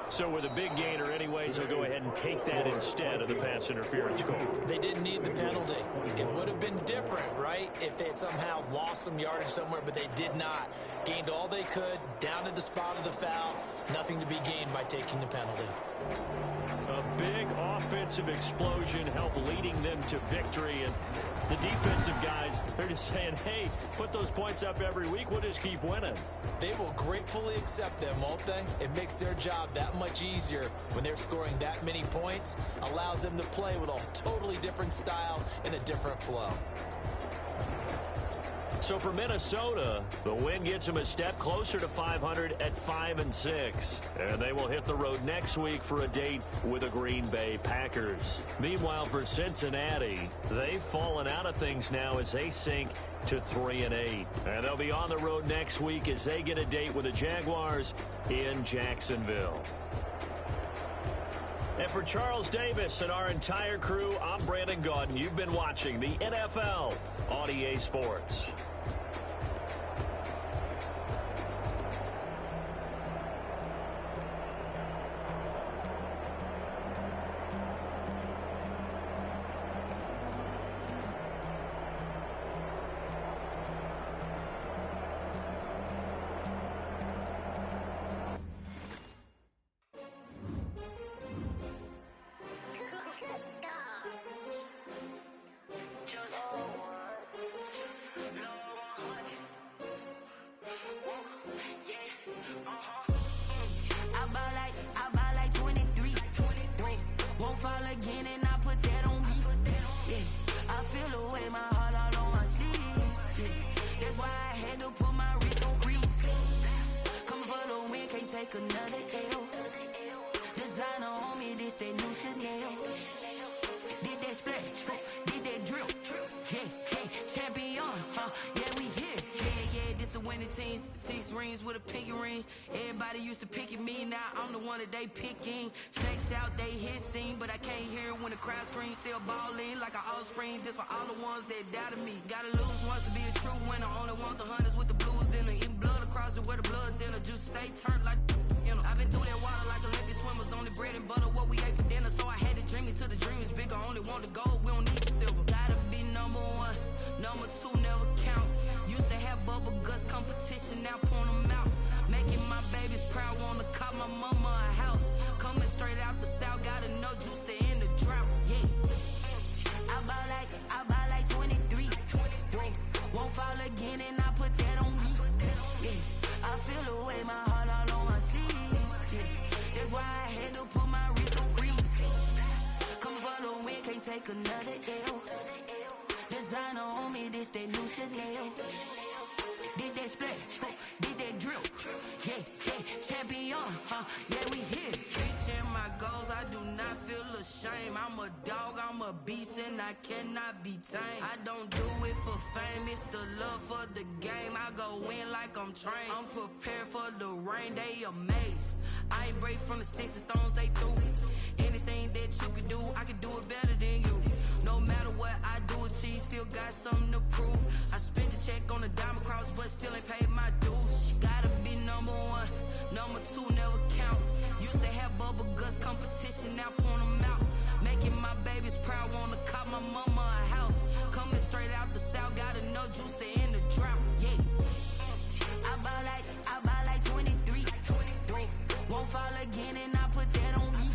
So with a big gainer anyways, he'll go ahead and take that instead of the pass interference call. They didn't need the penalty. It would have been different, right, if they had somehow lost some yardage somewhere, but they did not. Gained all they could, down to the spot of the foul. Nothing to be gained by taking the penalty. A big offensive explosion helped leading them to victory. And the defensive guys, they're just saying, hey, put those points up every week. We'll just keep winning. They will gratefully accept them, won't they? It makes their job that much easier when they're scoring that many points. Allows them to play with a totally different style and a different flow. So for Minnesota, the win gets them a step closer to 500 at 5-6. And they will hit the road next week for a date with the Green Bay Packers. Meanwhile, for Cincinnati, they've fallen out of things now as they sink to 3-8. And they'll be on the road next week as they get a date with the Jaguars in Jacksonville. And for Charles Davis and our entire crew, I'm Brandon Gaudin. You've been watching the NFL on EA Sports. They picking snakes out, they hissing, but I can't hear when the crowd screams. Still balling like an offspring. This for all the ones that doubted me. Gotta lose once to be a true winner. Only want the hunters with the blues in it. Eating blood across it where the blood thinner. Just stay turned like you know. I've been through that water like Olympic swimmers. Only bread and butter what we ate for dinner. So I had to dream it till the dream is bigger. Only want the gold, we don't need the silver. Gotta be number one, number two never count. Used to have bubble guts competition, now point them out. Making my babies proud, wanna call my mama a house. Coming straight out the south, gotta know juice to end the drought. Yeah, I buy like 23. Won't fall again, and I put that on me. Yeah, I feel the way, my heart all on my sleeve. Yeah, that's why I had to put my wrist on freeze. Come for the win, can't take another L. Designer on me, this that new Chanel. Did that splash, did that drill. Yeah, champion, yeah, we here. Reaching my goals, I do not feel ashamed. I'm a dog, I'm a beast, and I cannot be tamed. I don't do it for fame, it's the love for the game. I go in like I'm trained. I'm prepared for the rain, they amazed. I ain't break from the sticks and stones they threw. Anything that you can do, I can do it better than you. No matter what I do achieve, still got something to prove. I spent the check on the diamond cross, but still ain't paid my dues. Gotta be number one, number two never count. Used to have bubble guts competition, now point them out. Making my babies proud, wanna call my mama a house. Coming straight out the south, gotta know juice to end the drought. Yeah, I buy like 23. Won't fall again, and I put that on me.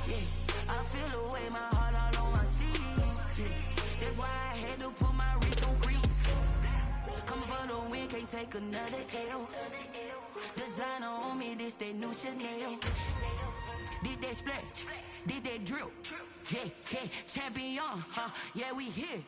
Yeah, I feel the way, my heart all on my sleeve. Yeah, that's why I had to put my wrist on freeze. Coming for the win, can't take another L. Designer on me, this that new Chanel. Did that splash, did that drill. Yeah, champion, yeah, we here.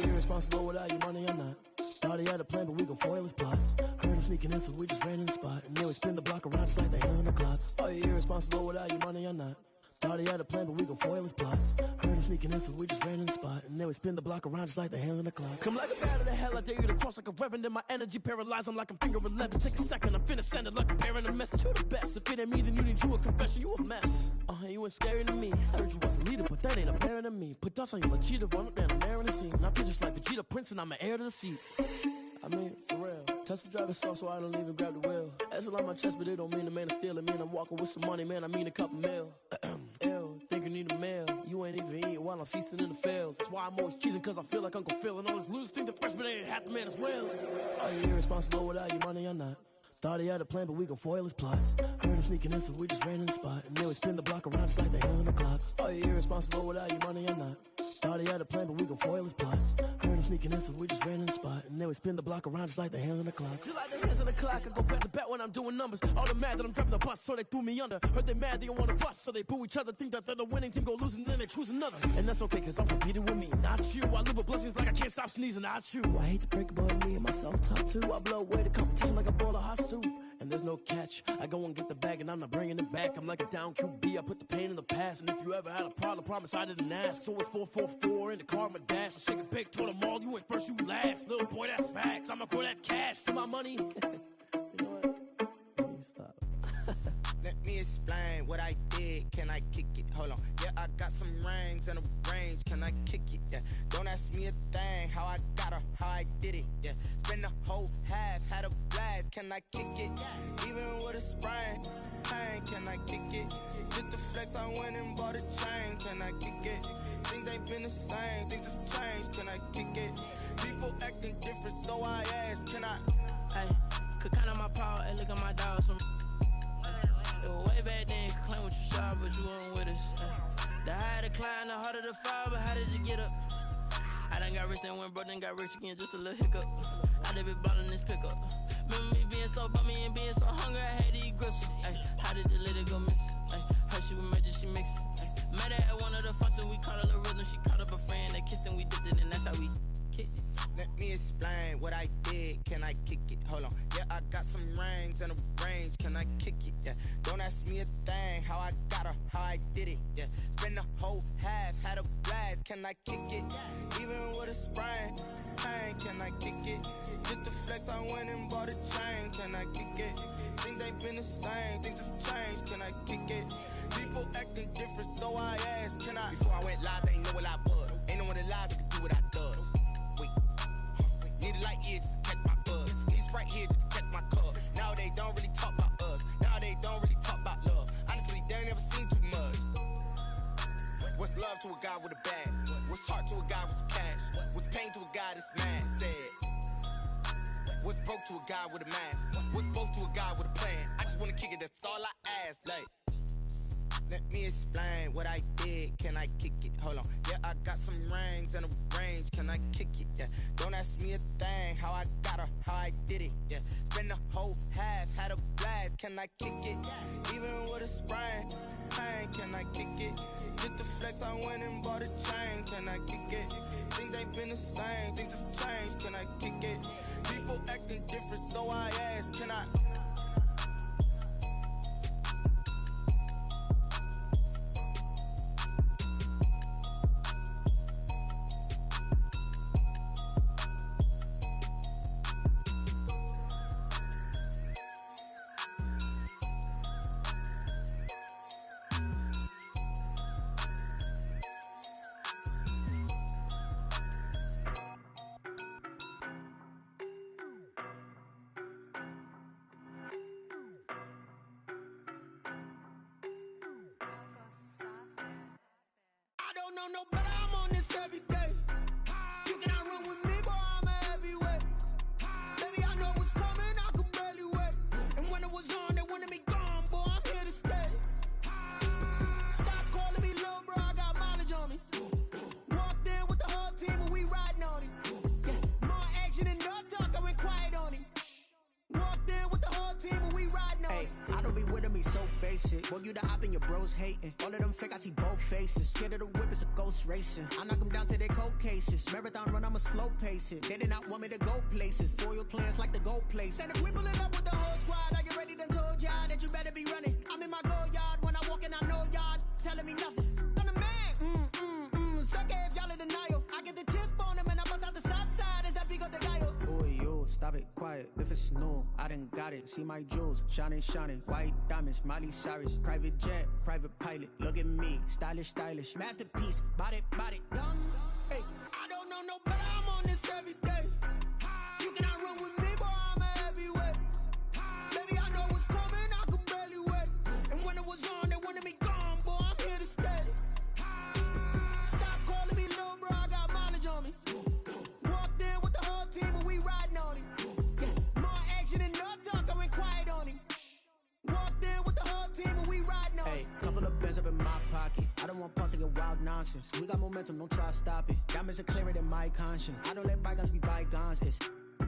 Irresponsible without your money or not. Thought he had a plan, but we gon' foil his plot. Heard him sneaking in, so we just ran in the spot. And then we spin the block around just like the hand on the clock. Are you irresponsible without your money or not? Thought he had a plan, but we gon' foil his plot. Heard him sneaking in, so we just ran in the spot. And then we spin the block around just like the hands on the clock. Come like a bat of the hell, I dare you to cross like a reverend. And my energy paralyzed, I'm like I'm finger 11. Take a second, I'm finna send it like a parent a message. You the best, if it ain't me, then you need you a confession. You a mess, you ain't scary to me. Heard you was the leader, but that ain't apparent to me. Put dust on you like cheetah, run up down, I'm there in the scene. And I feel just like Vegeta Prince, and I'm an heir to the seat. I mean, for real. Touch the driver's soft so I don't even grab the wheel. That's on my chest, but it don't mean the man is stealing. Mean I'm walking with some money, man, I mean a couple mil. Ew, think you need a meal. You ain't even eating while I'm feasting in the field. That's why I'm always cheesing, cause I feel like Uncle Phil. And all those losers think the freshman ain't half the man as well. Are you irresponsible without your money or not? Thought he had a plan, but we gon' foil his plot. Heard him sneaking in, so we just ran in the spot. And then we spin the block around just like the hell on the clock. Are you irresponsible without your money or not? Thought he had a plan, but we gon' foil his plot. Heard him sneaking in, so we just ran in the spot. And then we spin the block around just like the hands on the clock. Just like the hands on the clock, I go back to back when I'm doing numbers. All the mad that I'm dropping the bus, so they threw me under. Heard they mad, they don't wanna bust, so they boo each other. Think that they're the winning team, go losing, then they choose another. And that's okay, cause I'm competing with me, not you. I live with blessings like I can't stop sneezing, not you. I hate to break it, but me and myself top two. I blow away the competition like a bowl of hot soup. And there's no catch. I go and get the bag and I'm not bringing it back. I'm like a down QB, I put the pain in the past. And if you ever had a problem, promise I didn't ask. So it's 444 in the car, my dash. I shake a big, told them all, you went first, you last. Little boy, that's facts. I'ma throw that cash to my money. You know what? Let me stop. Let me explain what I did. Can I kick it? Hold on. Yeah, I got some rings and a range. Can I kick it? Yeah. Don't ask me a thing. How I got her, how I did it. Yeah. Spend the whole half, had a blast. Can I kick it? Even with a sprain. Pain, can I kick it? Just to flex, I went and bought a chain. Can I kick it? Things ain't been the same. Things have changed. Can I kick it? People acting different, so I ask. Can I? Hey, could count on my power and look at my dogs. Way back then, you could claim what you saw, but you weren't with us. The higher the climb, the harder the fall, but how did you get up? I done got rich, then went broke, then got rich again, just a little hiccup. I done been ballin' this pickup. Remember me being so bummy and being so hungry, I had to eat gristle. Ay, how did you let it go miss? Ay, how she was magic, she mixed. Met her at one of the functions, we caught a little rhythm, she caught up a friend, they kissed and we dipped it, and that's how we kicked it. Let me explain what I did. Can I kick it? Hold on. Yeah, I got some rings and a range. Can I kick it? Yeah. Don't ask me a thing. How I got her, how I did it. Yeah. Spend the whole half, had a blast. Can I kick it? Even with a sprain. Pain, can I kick it? Just to flex, I went and bought a chain. Can I kick it? Things ain't been the same. Things have changed. Can I kick it? People acting different, so I asked. Can I? Before I went live, they ain't know what I was. Ain't no one alive that could do what I does. Wait. Need a light here just to catch my buzz. Need Sprite here just to catch my cup. Now they don't really talk about us. Now they don't really talk about love. Honestly, they ain't never seen too much. What's love to a guy with a bag? What's heart to a guy with some cash? What's pain to a guy that's mad? Said. What's broke to a guy with a mask? What's both to a guy with a plan? I just wanna kick it, that's all I ask. Like, let me explain what I did. Can I kick it? Hold on. Yeah, I got some rings and a range. Can I kick it? Yeah. Don't ask me a thing. How I got her, how I did it. Yeah. Spend the whole half, had a blast. Can I kick it? Even with a sprain. Pain, can I kick it? Just to flex, I went and bought a chain. Can I kick it? Things ain't been the same. Things have changed. Can I kick it? People acting different, so I ask. Can I? No better, I'm on this every day. You cannot run with me, boy, I'm a heavyweight. Baby, I know what's coming, I could barely wait. And when it was on, they wanted me gone, boy, I'm here to stay. Stop calling me little bro, I got mileage on me. Walked in with the whole team and we riding on it. Yeah. More action and no talk, I went quiet on it. Walked in with the whole team and we riding on it. I don't be with me so basic. Boy, you the op and your bros hating. All of them fake, I see both faces. Scared of the whip, it's a ghost racing. I knock them down to their cold cases. Marathon run, I'ma slow pace it. They did not want me to go places. Foil plans like the gold place. And if we pulling up with the whole squad, are you ready? Done told y'all that you better be running. I'm in my go yard. When I walk in, I know y'all telling me nothing. I'm the man. Suck it if y'all in denial. I get the chip on him and I bust out the south side. Is that big of the guy? Boy, yo, stop it, quiet. If it's new, I done got it. See my jewels, shining, shining. White diamonds, Miley Cyrus. Private jet, private pilot. Look at me, stylish, stylish. Masterpiece, body, young. Hey, I don't know no better, I'm on this every day. You cannot run with me, boy, I'm a talk nonsense. We got momentum, don't try to stop it. Diamonds are clearer than my conscience. I don't let bygones be bygones.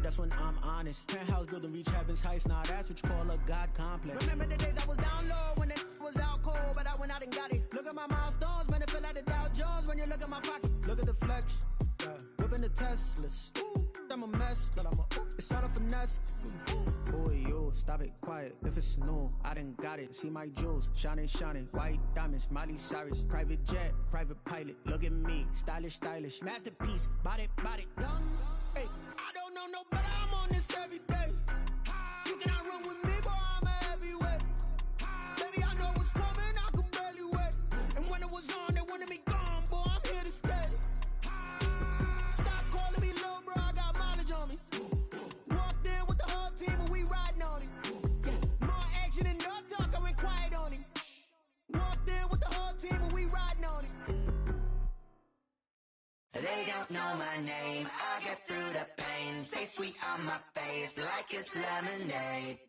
That's when I'm honest. Penthouse building, reach heaven's heights. Nah, that's what you call a God complex. Remember the days I was down low when it was out cold, but I went out and got it. Look at my milestones, man, it feel like the Dow Jones when you look at my pocket. Look at the flex, whipping the Teslas. I'm a mess, but it's all a finesse. Boy, you stop it, quiet. If it's new, I done got it. See my jewels, shining, shining. White diamonds, Miley Cyrus. Private jet, private pilot. Look at me, stylish, stylish. Masterpiece, body, young. Hey, I don't know no better. I'm on this every day. You cannot run with me, boy. I'm a heavyweight. Baby, I know what's coming. I could barely wait. And when it was on, they wanted me gone, boy. I'm here to stay. Stop calling me little bro. I got mileage on me. Walked in with the whole team and we riding on it. Yeah. More action than no talk. I went quiet on it. Walked in with the whole team and we riding on it. They don't know my name, I get through the pain. Taste sweet on my face like it's lemonade.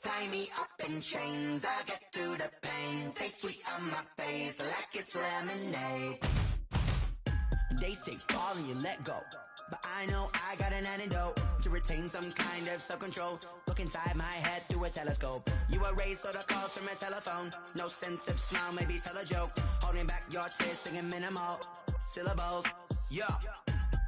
Tie me up in chains, I get through the pain. Taste sweet on my face like it's lemonade. They say fall and you let go, but I know I got an antidote to retain some kind of self-control. Look inside my head through a telescope. You erase all the calls from a telephone. No sense of smile, maybe tell a joke. Holding back your tears, singing minimal syllables. Yeah,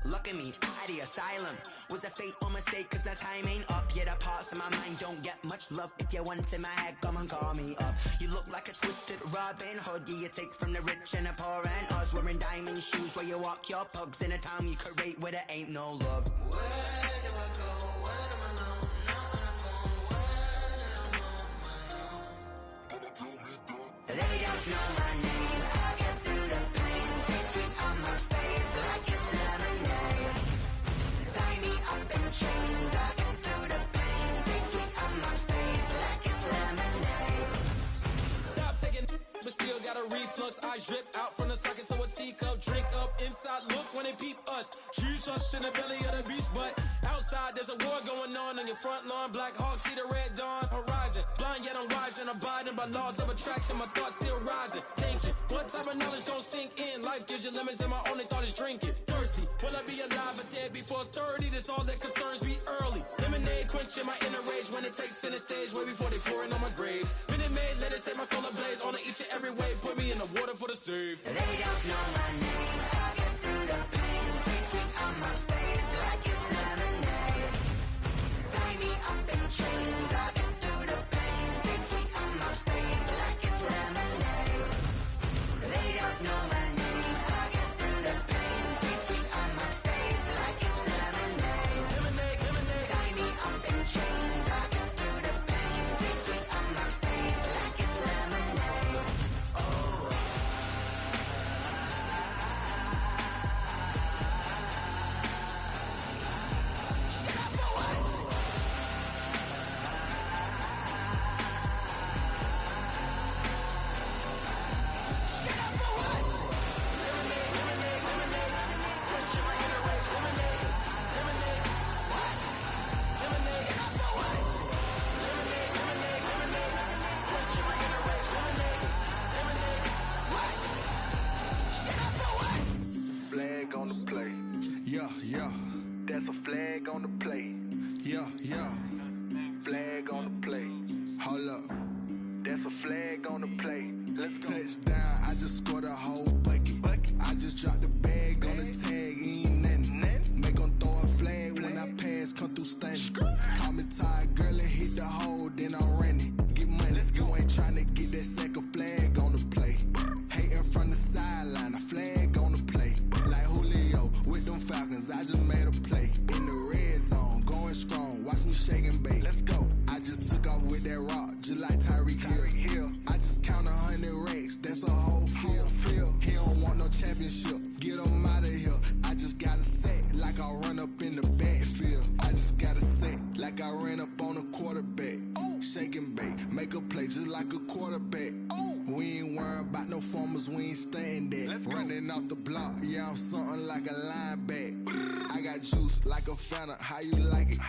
look at me, at the asylum. Was a fate or mistake, cause the time ain't up. Yeah, the parts of my mind don't get much love. If you want in my head, come and call me up. You look like a twisted Robin Hood. Yeah, you take from the rich and the poor and us. Wearing diamond shoes where you walk your pugs in a town you create where there ain't no love. Where do I go? When am I alone? Not on the phone. When I'm on my own. They don't know my name. I get through the pain. Taste sweet on my face like it's lemonade. Tie me up in chains. I get through the pain. Taste sweet on my face like it's lemonade. Stop taking, but still got a reflux. I drip out from the socket to a teacup. Drink up inside. Look when they peep us. Choose us in the belly of the beast, but outside there's a war going on your front lawn. Black Hawk see the red dawn horizon. Blind yet I'm rising, abiding by laws of attraction. My thoughts still rising, thinking what type of knowledge don't sink in. Life gives you limits and my only thought is drinking. Thirsty, will I be alive or dead before 30? That's all that concerns me early. Lemonade quenching my inner rage when it takes center stage way before they pour it on my grave. Minute Maid, let it set my soul ablaze on each and every way. Put me in the water for the save. They don't know my name. I get through the pain. Taste sweet on my face like it's lemonade. Tie me up in chains. I get through the pain. Taste sweet on my face like it's lemonade. They don't know my name. I get through the pain. Taste sweet on my face like it's lemonade. Lemonade. Tie me up in chains. I get through the pain. Taste sweet on my face like it's lemonade. Oh. Flag on the play. Yeah. That's a flag on the play. Yeah. Flag on the play. Hold up. That's a flag on the play. Let's go. Touchdown, I just scored a whole bucket. I just dropped the bag on the tag, ain't nothing. Make 'em throw a flag when I pass, come through stunning. Call me tired, girl, and hit the hole, then I'm running. Get money, you ain't tryna get that second flag on the play. Hating from the sideline, a flag on the play. Like Julio with them Falcons, I just made a play. In the red zone, going strong, watch me shake and bake. Let's go. I just took off with that rock, just like Tyreek Hill. I just count 100 racks, that's a whole field. He don't want no championship, get him out of here. I just got a set, like I run up in the backfield. I just got a set, like I ran up on a quarterback. Shake and bake, make a play just like a quarterback. We ain't worrying about no formers, we ain't staying there. Running off the block, yeah, I'm something like a lineback. I got juice like a Fanta, how you like it?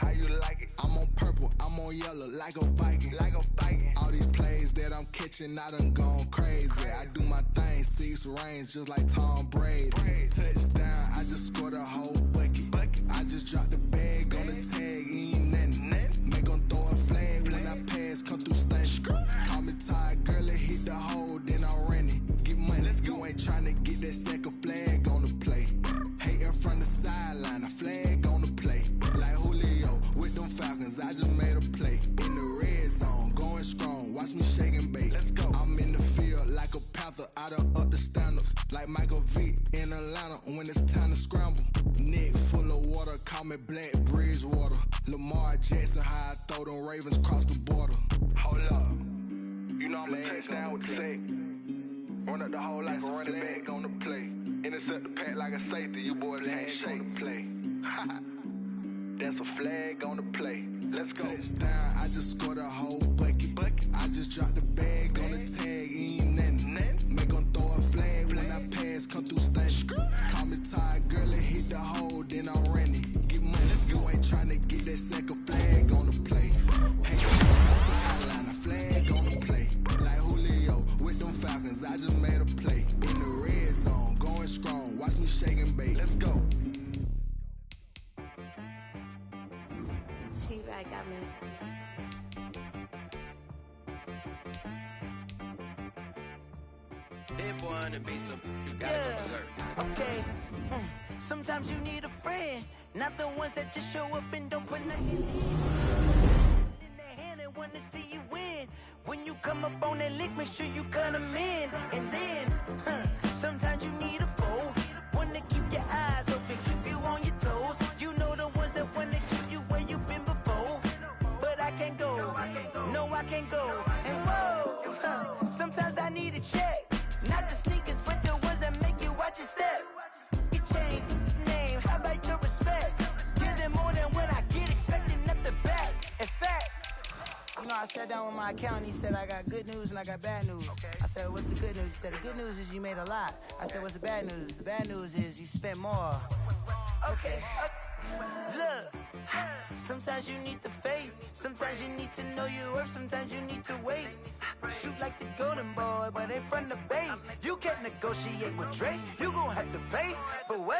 I'm on purple, I'm on yellow, like a Viking. All these plays that I'm catching, I done gone crazy. I do my thing, 6 range, just like Tom Brady. Touchdown, I just scored a whole bucket. I just dropped the bag on the tag, ain't nothing. Make 'em throw a flag when I pass, come through stunning. Call me tired, girl, it hit the hole, then I ran it. Get money, you ain't tryna get that second flag on the play. Hating from the sideline, a flag on the play. Like Julio with them Falcons, I just made a play. In the red zone, going strong, watch me shake and bake. I'm in the field like a panther, I done up the standards. Like Michael Vick in Atlanta when it's time to scramble. Neck full of water, call me Black Bridgewater. Lamar Jackson, how I throw them Ravens cross the border. Hold up, you know I'm a touchdown with the sack. Run up the whole like a running back on the play. Intercept the pack like a safety, you boys can't shake the play. That's a flag on the play. Let's go. Touchdown, I just scored a whole bucket. I just dropped the bag on the tag, ain't nothing. Make 'em throw a flag when I pass, come through stunning. Call me tired, girl, it hit the hole, then I ran it. Get money, you ain't tryna get that second flag on the play. Hey, sideline, a flag on the play. Like Julio with them Falcons, I just made a play. In the red zone, going strong, watch me shake and bake. Let's go. T-Rag got me. Hit boy on the beat, so you gotta go berserk. Okay. Sometimes you need a friend, not the ones that just show up and don't put nothing in their hand and want to see you win. When you come up on that lick, make sure you cut them in. And then, sometimes you need a foe, one to keep your eyes open, keep you on your toes. You know the ones that want to keep you where you've been before. But I can't go, no I can't go. And whoa, sometimes I need a check. Not the sneakers, but the ones that make you watch your step. You change name, how about your respect? Give them more than what I get, expecting up the back. In fact, you know, I sat down with my accountant, he said, I got good news and I got bad news. I said, what's the good news? He said, the good news is you made a lot. I said, what's the bad news? The bad news is you spent more. Okay. Look, sometimes you need the faith, sometimes you need to know your worth, sometimes you need to wait. Shoot like the golden boy, but ain't from the bay. You can't negotiate with Drake, you gon' have to pay. But wait.